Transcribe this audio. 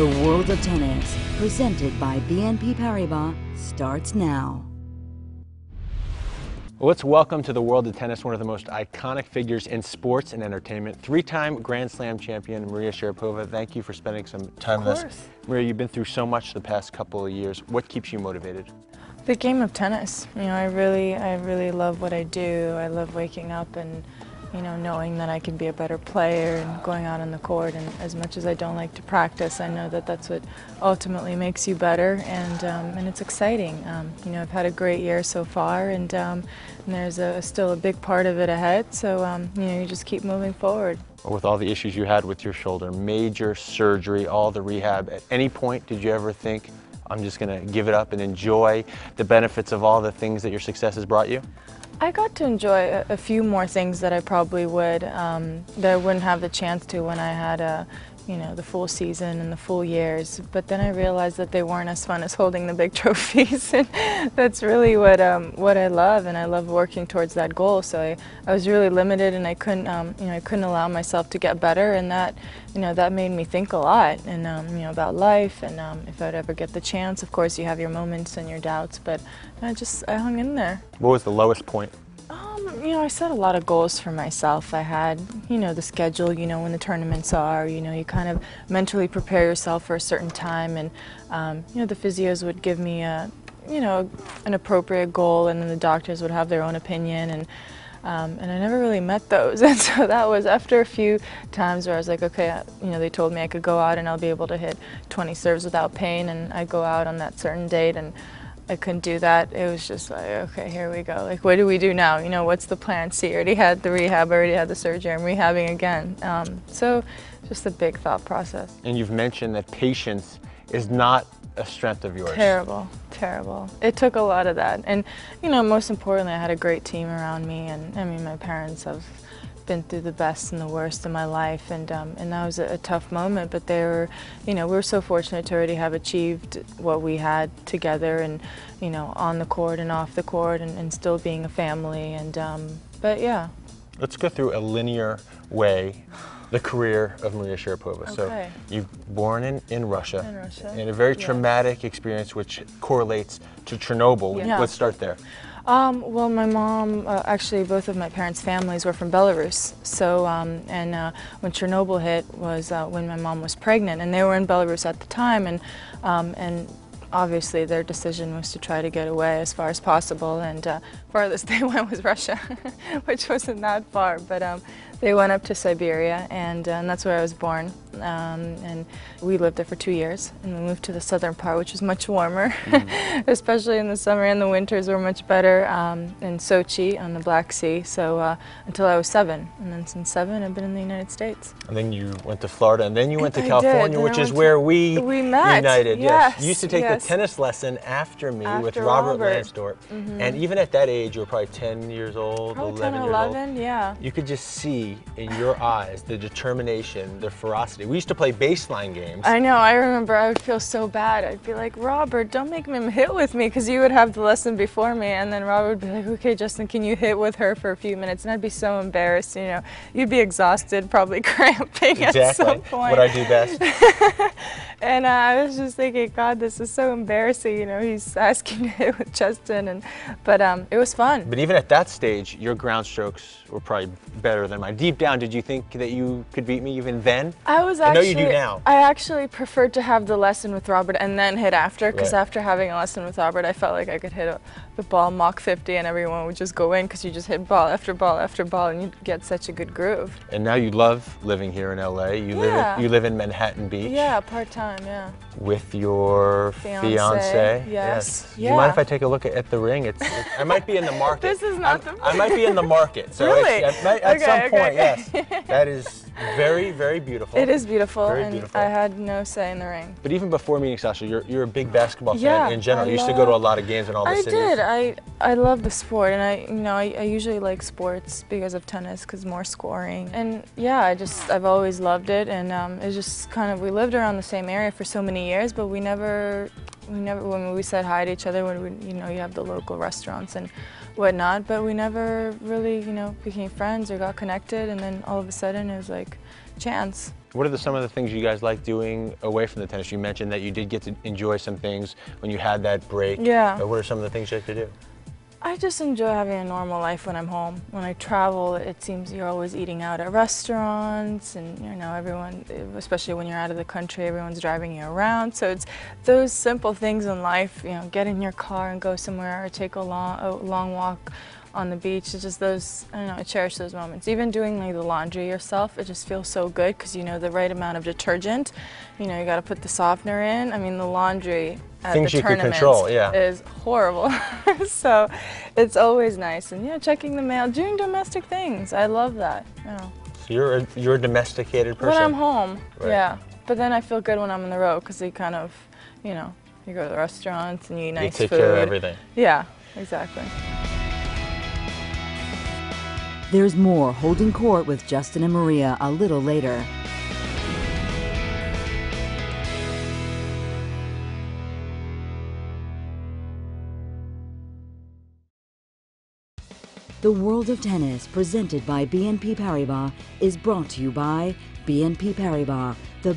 The World of Tennis, presented by BNP Paribas, starts now. Well, let's welcome to the world of tennis one of the most iconic figures in sports and entertainment, three-time Grand Slam champion Maria Sharapova. Thank you for spending some time with us. Maria, you've been through so much the past couple of years. What keeps you motivated? The game of tennis. You know, I really love what I do. I love waking up and, you know, knowing that I can be a better player and going out on the court. And as much as I don't like to practice, I know that that's what ultimately makes you better, and it's exciting. You know, I've had a great year so far, and there's still a big part of it ahead. So you know, you just keep moving forward. With all the issues you had with your shoulder, major surgery, all the rehab, at any point did you ever think, I'm just going to give it up and enjoy the benefits of all the things that your success has brought you? I got to enjoy a few more things that I probably would, that I wouldn't have the chance to when I had you know, the full season and the full years. But then I realized that they weren't as fun as holding the big trophies, and that's really what I love, and I love working towards that goal. So I was really limited, and I couldn't, you know, I couldn't allow myself to get better, and that, you know, that made me think a lot, and you know, about life, and if I'd ever get the chance. Of course, you have your moments and your doubts, but I hung in there. What was the lowest point? You know, I set a lot of goals for myself. I had, you know, the schedule, you know, when the tournaments are, you know, you kind of mentally prepare yourself for a certain time, and, you know, the physios would give me a, you know, an appropriate goal, and then the doctors would have their own opinion, and I never really met those. And so that was after a few times where I was like, okay, you know, they told me I could go out and I'll be able to hit 20 serves without pain, and I'd go out on that certain date, and I couldn't do that. It was just like, okay, here we go. Like, what do we do now? You know, what's the plan C? I already had the rehab, I already had the surgery, I'm rehabbing again. So just a big thought process. And you've mentioned that patience is not a strength of yours. Terrible, terrible. It took a lot of that. And, you know, most importantly, I had a great team around me, and I mean, my parents have been through the best and the worst in my life, and that was a tough moment, but they were, you know, we were so fortunate to already have achieved what we had together, and, you know, on the court and off the court, and still being a family, and but yeah. Let's go through a linear way the career of Maria Sharapova. Okay. So you're born in Russia, in a very traumatic experience which correlates to Chernobyl. Yeah. Let's start there. Well, my mom, actually both of my parents' families were from Belarus. So, when Chernobyl hit was when my mom was pregnant, and they were in Belarus at the time, and obviously their decision was to try to get away as far as possible, and farthest they went was Russia, which wasn't that far, but they went up to Siberia, and that's where I was born. And we lived there for 2 years, and we moved to the southern part, which was much warmer, especially in the summer, and the winters were much better in Sochi on the Black Sea. So until I was 7, and then since 7 I've been in the United States. And then you went to Florida, and then you went to California, which is where we met. United. Yes. You used to take the tennis lesson after me with Robert Lansdorp, and even at that age you were probably 10 years old, probably 11 10 or years 11, old. yeah. You could just see in your eyes the determination, the ferocity. We used to play baseline games. I know, I remember I would feel so bad. I'd be like, Robert, don't make him hit with me, because you would have the lesson before me, and then Robert would be like, okay, Justin, can you hit with her for a few minutes? And I'd be so embarrassed, you know. You'd be exhausted, probably cramping at some point. What I do best. And I was just thinking, God, this is so embarrassing, you know, he's asking to hit with Justin, but it was fun. But even at that stage, your ground strokes were probably better than mine. Deep down, did you think that you could beat me even then? I know you do now. I actually preferred to have the lesson with Robert and then hit after, because after having a lesson with Robert, I felt like I could hit the ball Mach 50 and everyone would just go in, because you just hit ball after ball after ball, and you get such a good groove. And now you love living here in LA. You live in Manhattan Beach. Yeah, part-time, yeah. With your fiance. Yes. Do you mind if I take a look at the ring? I might be in the market. This is not the I might be in the market. So really? At some point, yes. That is very, very beautiful. It is beautiful, I had no say in the ring. But even before meeting Sasha, you're a big basketball fan in general. You used to go to a lot of games in all the cities. I did. I love the sport, and I usually like sports because of tennis, because more scoring. And yeah, I've always loved it, and it's just kind of, we lived around the same area for so many years, but we never, when we said hi to each other, when you have the local restaurants and whatnot, but we never really, became friends or got connected, and then all of a sudden it was like chance. What are some of the things you guys like doing away from the tennis? You mentioned that you did get to enjoy some things when you had that break. Yeah. What are some of the things you like to do? I just enjoy having a normal life when I'm home. When I travel, it seems you're always eating out at restaurants, and you know, everyone, especially when you're out of the country, everyone's driving you around. So it's those simple things in life, you know, get in your car and go somewhere, or take a long walk on the beach. It's just those, I don't know, I cherish those moments. Even doing like the laundry yourself, it just feels so good because you know the right amount of detergent. You know, you got to put the softener in. I mean, the laundry at things the you can tournaments control, yeah, is horrible. So it's always nice. And yeah, checking the mail, doing domestic things. I love that. You know. So you're a domesticated person? When I'm home, right. Yeah. But then I feel good when I'm on the road because they kind of, you know, you go to the restaurants and you eat nice food. You take care of everything. Yeah, exactly. There's more Holding Court with Justin and Maria a little later. The World of Tennis, presented by BNP Paribas, is brought to you by BNP Paribas, the